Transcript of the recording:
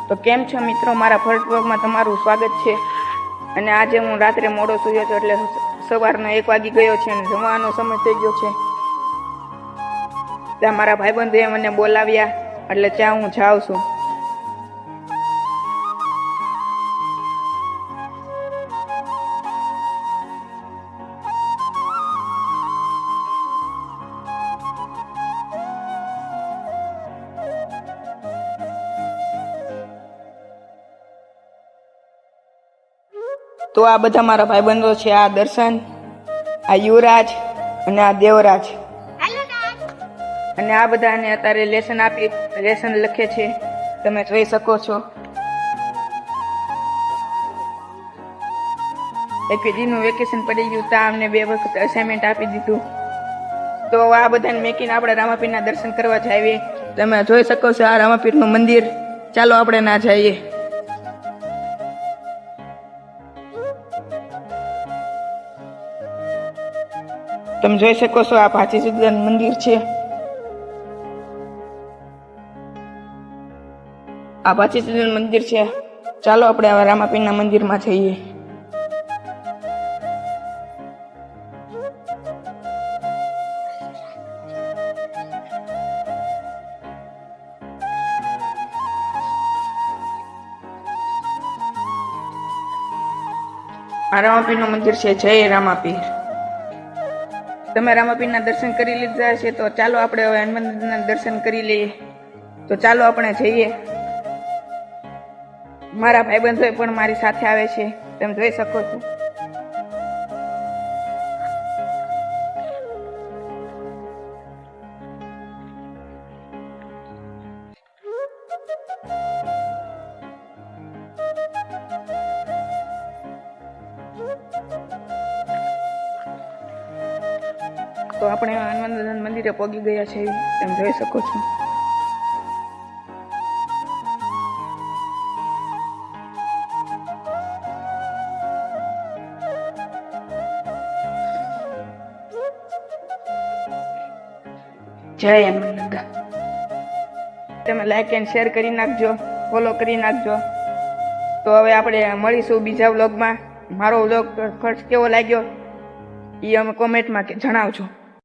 તો કેમ છો મિત્રો, મારા ફર્સ્ટ બ્લોગમાં તમારું સ્વાગત છે। અને આજે હું રાત્રે મોડો સૂયો છું એટલે સવારનો 1 વાગી ગયો છે અને જમવાનો સમય થઈ ગયો છે। ત્યાં મારા ભાઈબંધોએ મને બોલાવ્યા એટલે ત્યાં હું જાઉં છું। તો આ બધા મારા ભાઈબંધો છે, આ દર્શન, આ યુવરાજ અને આ દેવરાજ, અને આ બધાને અત્યારે લેસન લખે છે, તમે જોઈ શકો છો। એકવીજીનું વેકેશન પડી ગયું, ત્યાં અમને 2 વખત અસાઇનમેન્ટ આપી દીધું। તો આ બધાને મેકીને આપણે રામાપીરના દર્શન કરવા જઈએ। તમે જોઈ શકો છો આ રામાપીરનું મંદિર, ચાલો આપણે ના જઈએ। તમે જોઈ શકો છો આ ભાચીસુદન મંદિર છે, આ ભાચીસુદન મંદિર છે। ચાલો આપણે હવે રામાપીરના મંદિરમાં જઈએ। આ રામાપીરનું મંદિર છે, જય રામાપીર। તમે રામાપીરના દર્શન કરી લીધા છે તો ચાલો આપણે હવે હનુમાનના દર્શન કરી લઈએ। તો ચાલો આપણે જઈએ। મારા ભાઈબંધો પણ મારી સાથે આવે છે, તમે જોઈ શકો છો। તો આપણે હનુમાન મંદિરે પહોંચી ગયા છે, તમે જોઈ શકો છો। જય હનુમાન દાદા। તમે લાઈક એન્ડ શેર કરી નાખજો, ફોલો કરી નાખજો। તો હવે આપણે મળીશું બીજા વ્લોગમાં। મારો વ્લોગ ફર્સ્ટ કેવો લાગ્યો એ અમે કોમેન્ટમાં જણાવજો।